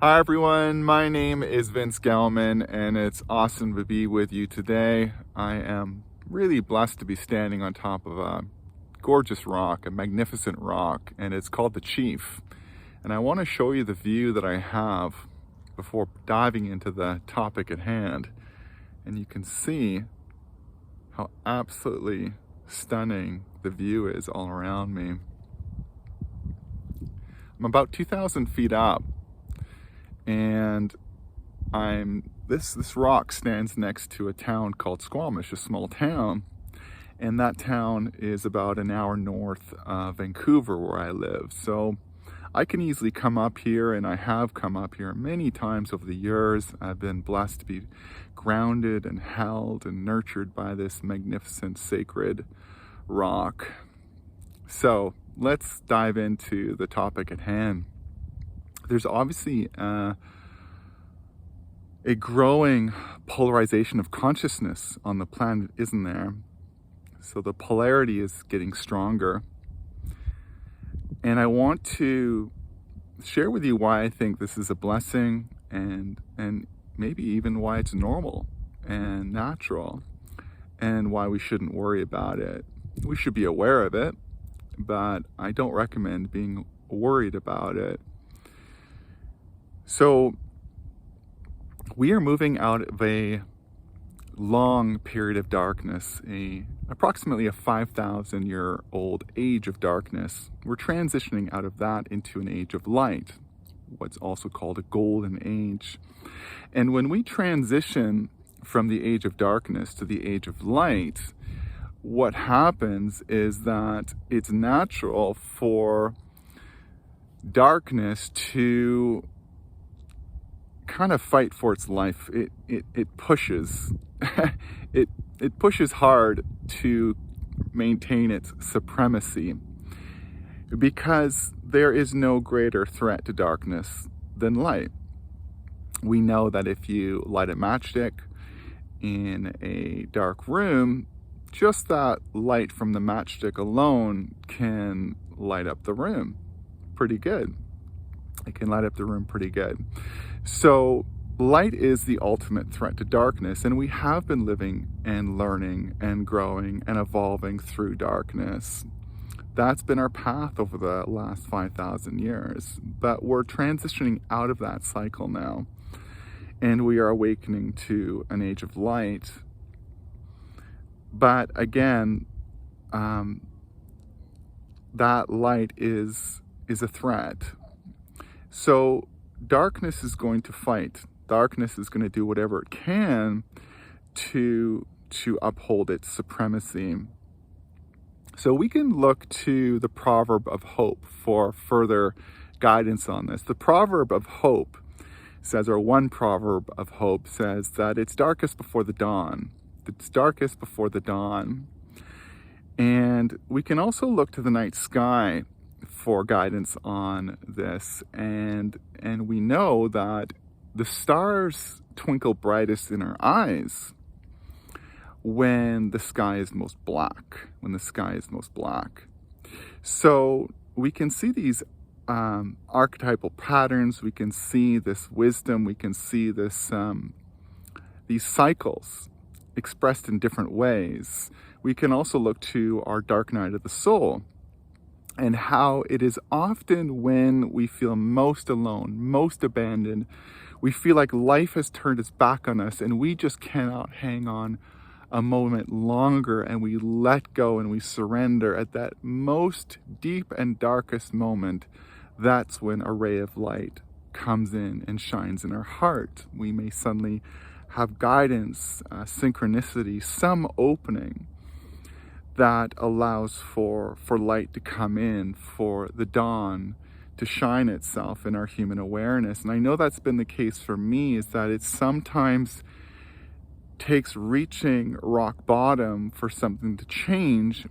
Hi everyone, my name is Vince Gelman and it's awesome to be with you today. I am really blessed to be standing on top of a gorgeous rock, a magnificent rock, and it's called the Chief. And I want to show you the view that I have before diving into the topic at hand. And you can see how absolutely stunning the view is all around me. I'm about 2,000 feet up. And this rock stands next to a town called Squamish, a small town, and that town is about an hour north of Vancouver where I live. So I can easily come up here, and I have come up here many times over the years. I've been blessed to be grounded and held and nurtured by this magnificent sacred rock. So let's dive into the topic at hand. There's obviously a growing polarization of consciousness on the planet, isn't there? So the polarity is getting stronger. And I want to share with you why I think this is a blessing and maybe even why it's normal and natural and why we shouldn't worry about it. We should be aware of it, but I don't recommend being worried about it. So we are moving out of a long period of darkness, approximately a 5,000-year-old age of darkness. We're transitioning out of that into an age of light, what's also called a golden age. And when we transition from the age of darkness to the age of light, what happens is that it's natural for darkness to kind of fight for its life. It pushes it pushes hard to maintain its supremacy, because there is no greater threat to darkness than light. We know that if you light a matchstick in a dark room, just that light from the matchstick alone can light up the room pretty good. It can light up the room pretty good. So light is the ultimate threat to darkness, and we have been living and learning and growing and evolving through darkness. That's been our path over the last 5,000 years, but we're transitioning out of that cycle now, and we are awakening to an age of light. But again, that light is a threat. So darkness is going to fight. Darkness is going to do whatever it can to uphold its supremacy. So we can look to the Proverb of Hope for further guidance on this. The Proverb of Hope says, or one Proverb of Hope says, that it's darkest before the dawn. It's darkest before the dawn. And we can also look to the night sky for guidance on this, and we know that the stars twinkle brightest in our eyes when the sky is most black, So we can see these archetypal patterns, we can see this wisdom, we can see this these cycles expressed in different ways. We can also look to our dark night of the soul, and how it is often when we feel most alone, most abandoned, we feel like life has turned its back on us and we just cannot hang on a moment longer, and we let go and we surrender at that most deep and darkest moment. That's when a ray of light comes in and shines in our heart. We may suddenly have guidance, synchronicity, some opening that allows for light to come in, for the dawn to shine itself in our human awareness. And I know that's been the case for me, is that it sometimes takes reaching rock bottom for something to change.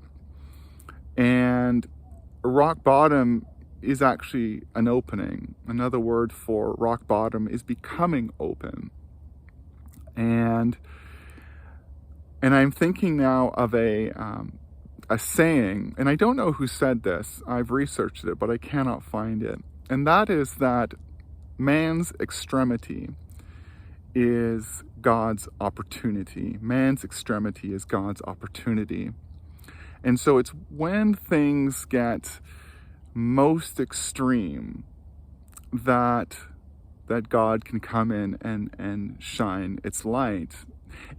And rock bottom is actually an opening. Another word for rock bottom is becoming open. And I'm thinking now of a saying, and I don't know who said this. I've researched it, but I cannot find it. And that is that man's extremity is God's opportunity. Man's extremity is God's opportunity. And so it's when things get most extreme that God can come in and shine its light.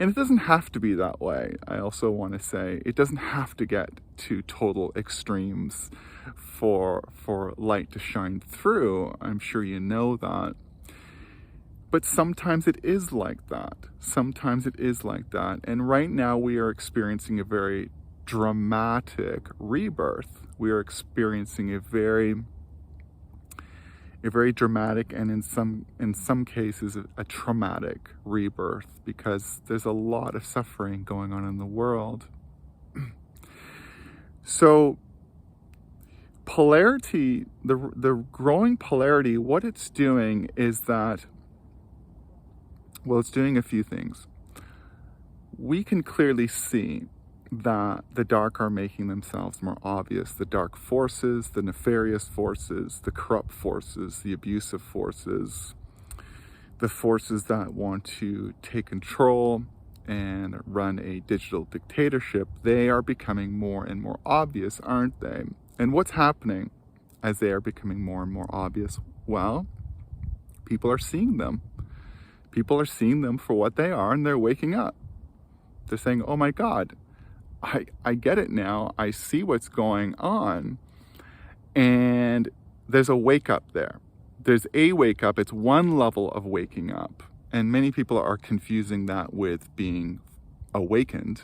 And it doesn't have to be that way. I also want to say it doesn't have to get to total extremes for light to shine through. I'm sure you know that. But sometimes it is like that. Sometimes it is like that. And right now we are experiencing a very dramatic rebirth. We are experiencing a very dramatic, and in some cases a traumatic rebirth, because there's a lot of suffering going on in the world. So polarity, the growing polarity, what it's doing is that, well, it's doing a few things. We can clearly see that the dark are making themselves more obvious. The dark forces, the nefarious forces, the corrupt forces, the abusive forces, the forces that want to take control and run a digital dictatorship, they are becoming more and more obvious, aren't they? And what's happening as they are becoming more and more obvious? Well, people are seeing them. People are seeing them for what they are, and they're waking up. They're saying, oh my God, I get it now. I see what's going on. And there's a wake up there. There's a wake up. It's one level of waking up. And many people are confusing that with being awakened.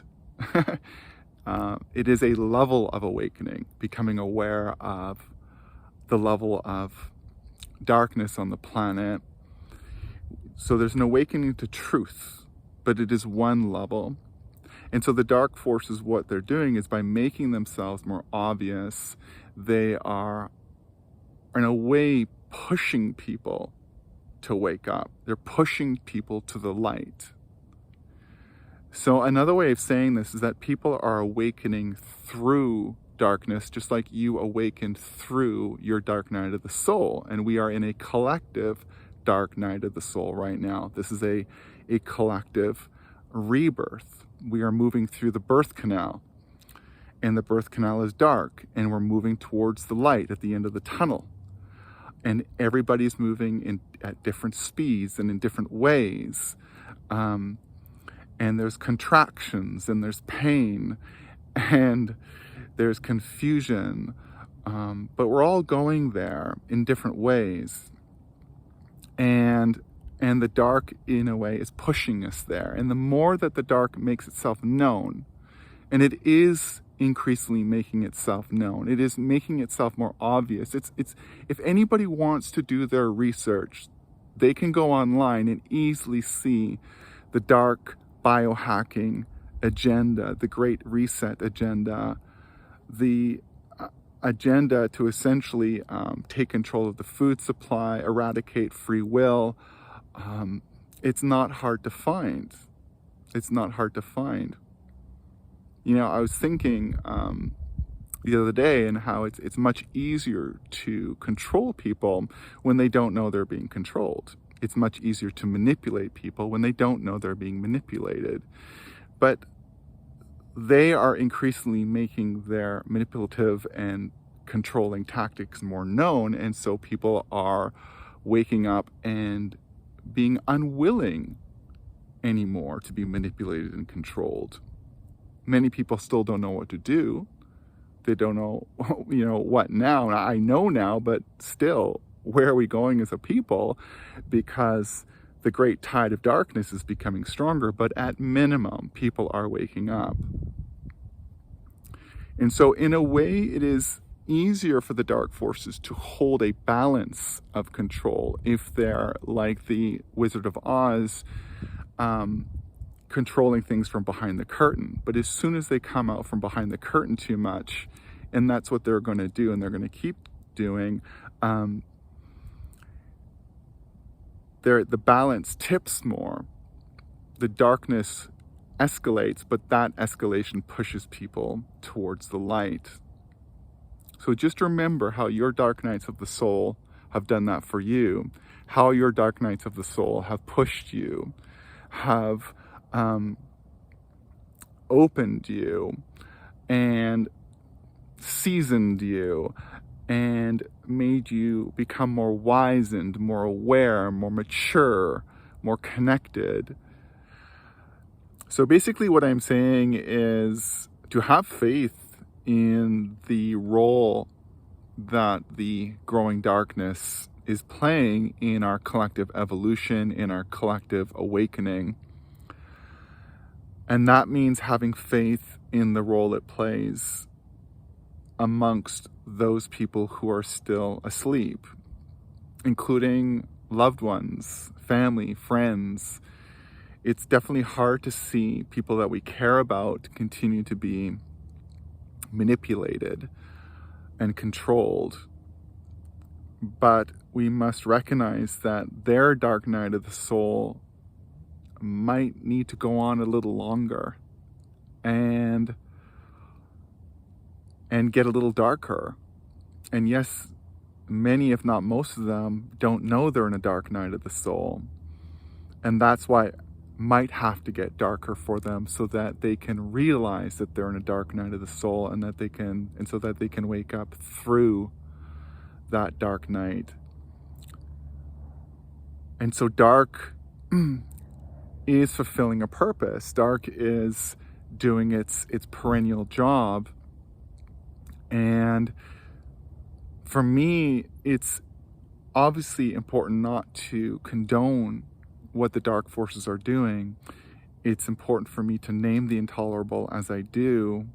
It is a level of awakening, becoming aware of the level of darkness on the planet. So there's an awakening to truth, but it is one level. And so the dark forces, what they're doing is by making themselves more obvious, they are in a way pushing people to wake up. They're pushing people to the light. So another way of saying this is that people are awakening through darkness, just like you awakened through your dark night of the soul. And we are in a collective dark night of the soul right now. This is a collective rebirth. We are moving through the birth canal, and the birth canal is dark, and we're moving towards the light at the end of the tunnel. And everybody's moving at different speeds and in different ways. And there's contractions, and there's pain, and there's confusion. But we're all going there in different ways. And the dark, in a way, is pushing us there. And the more that the dark makes itself known, and it is increasingly making itself known, it is making itself more obvious. It's if anybody wants to do their research, they can go online and easily see the dark biohacking agenda, the Great Reset agenda, the agenda to essentially take control of the food supply, eradicate free will. It's not hard to find. It's not hard to find. You know, I was thinking the other day and how it's much easier to control people when they don't know they're being controlled. It's much easier to manipulate people when they don't know they're being manipulated. But they are increasingly making their manipulative and controlling tactics more known, and so people are waking up and being unwilling anymore to be manipulated and controlled. Many people still don't know what to do. They don't know, what now. I know now, but still, where are we going as a people? Because the great tide of darkness is becoming stronger, but at minimum, people are waking up. And so in a way, it is easier for the dark forces to hold a balance of control if they're like the Wizard of Oz, controlling things from behind the curtain. But as soon as they come out from behind the curtain too much, and that's what they're going to do, and they're going to keep doing, the balance tips more. The darkness escalates, but that escalation pushes people towards the light. So just remember how your dark nights of the soul have done that for you, how your dark nights of the soul have pushed you, have opened you and seasoned you and made you become more wizened, more aware, more mature, more connected. So basically what I'm saying is to have faith in the role that the growing darkness is playing in our collective evolution, in our collective awakening. And that means having faith in the role it plays amongst those people who are still asleep, including loved ones, family, friends. It's definitely hard to see people that we care about continue to be manipulated and controlled. But we must recognize that their dark night of the soul might need to go on a little longer and get a little darker. And yes, many, if not most of them, don't know they're in a dark night of the soul. And that's why it might have to get darker for them, so that they can realize that they're in a dark night of the soul, and so that they can wake up through that dark night. And so dark is fulfilling a purpose. Dark is doing its perennial job. And for me, it's obviously important not to condone what the dark forces are doing. It's important for me to name the intolerable as I do.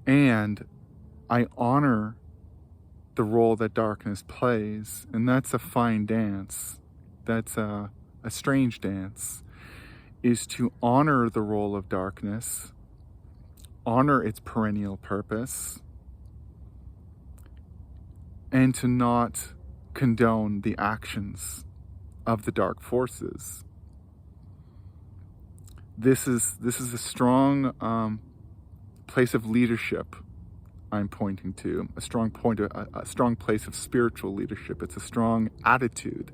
And I honor the role that darkness plays. And that's a fine dance. That's a strange dance, is to honor the role of darkness, honor its perennial purpose, and to not condone the actions of the dark forces. This is a strong place of leadership I'm pointing to, a strong place of spiritual leadership. It's a strong attitude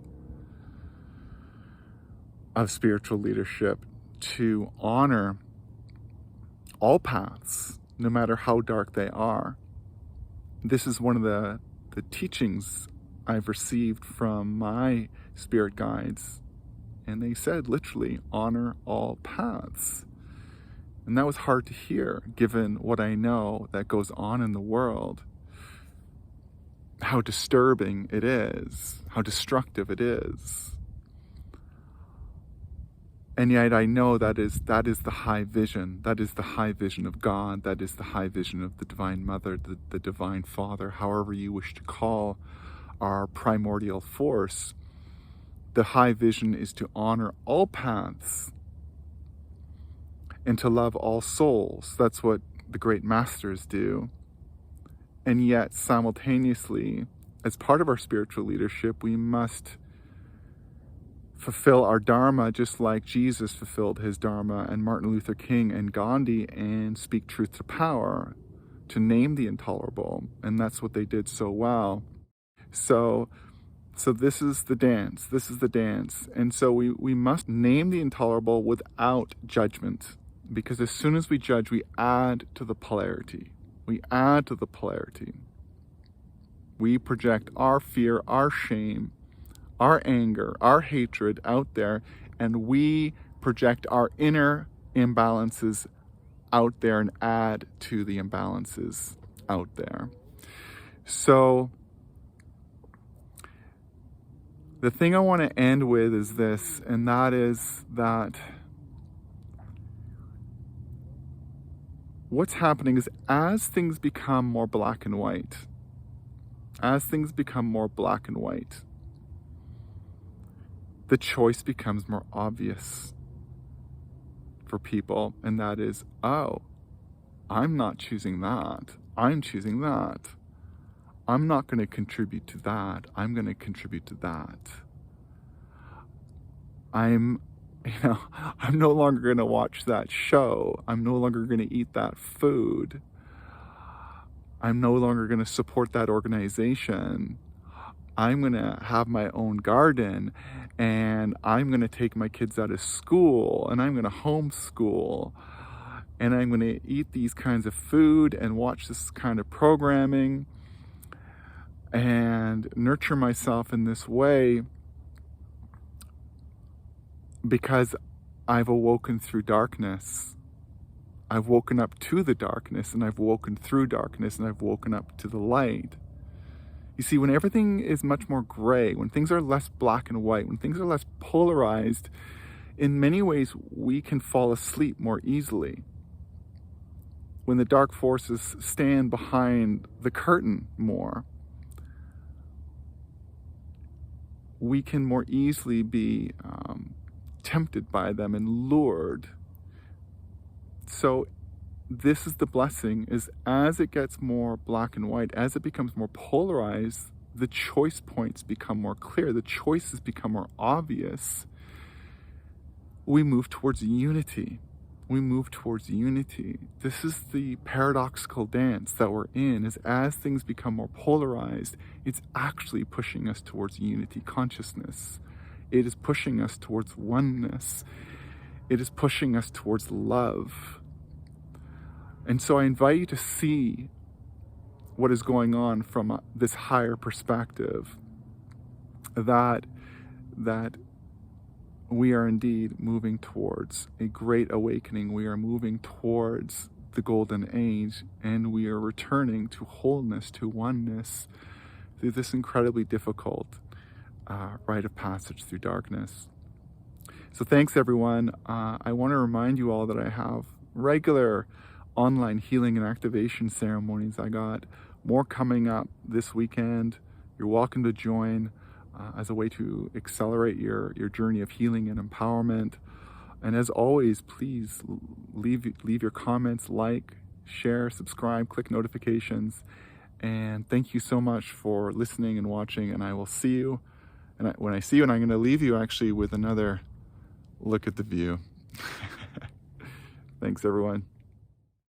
of spiritual leadership to honor all paths, no matter how dark they are. This is one of the teachings I've received from my spirit guides. And they said, literally, honor all paths. And that was hard to hear, given what I know that goes on in the world. How disturbing it is, how destructive it is. And yet I know that is the high vision. That is the high vision of God. That is the high vision of the Divine Mother, the Divine Father, however you wish to call our primordial force. The high vision is to honor all paths and to love all souls. That's what the great masters do. And yet, simultaneously, as part of our spiritual leadership, we must fulfill our dharma just like Jesus fulfilled his dharma, and Martin Luther King and Gandhi, and speak truth to power, to name the intolerable. And that's what they did so well. So this is the dance. This is the dance. And so we must name the intolerable without judgment, because as soon as we judge, we add to the polarity. We add to the polarity. We project our fear, our shame, our anger, our hatred out there, and we project our inner imbalances out there and add to the imbalances out there. So the thing I want to end with is this, and that is that what's happening is, as things become more black and white, the choice becomes more obvious for people, and that is, oh, I'm not choosing that. I'm choosing that. I'm not going to contribute to that. I'm going to contribute to that. I'm no longer going to watch that show. I'm no longer going to eat that food. I'm no longer going to support that organization. I'm going to have my own garden, and I'm going to take my kids out of school, and I'm going to homeschool, and I'm going to eat these kinds of food and watch this kind of programming and nurture myself in this way because I've awoken through darkness. I've woken up to the darkness, and I've woken through darkness, and I've woken up to the light. You see, when everything is much more gray, when things are less black and white, when things are less polarized, in many ways we can fall asleep more easily. When the dark forces stand behind the curtain more, we can more easily be tempted by them and lured. So this is the blessing, is as it gets more black and white, as it becomes more polarized, the choice points become more clear, the choices become more obvious. We move towards unity. We move towards unity. This is the paradoxical dance that we're in, is as things become more polarized, it's actually pushing us towards unity consciousness. It is pushing us towards oneness. It is pushing us towards love. And so I invite you to see what is going on from this higher perspective, that we are indeed moving towards a great awakening. We are moving towards the golden age, and we are returning to wholeness, to oneness, through this incredibly difficult rite of passage through darkness. So thanks, everyone. I want to remind you all that I have regular online healing and activation ceremonies. I got more coming up this weekend. You're welcome to join as a way to accelerate your journey of healing and empowerment. And as always, please leave your comments, like, share, subscribe, click notifications. And thank you so much for listening and watching, and I will see you. And when I see you, and I'm going to leave you actually with another look at the view. Thanks, everyone.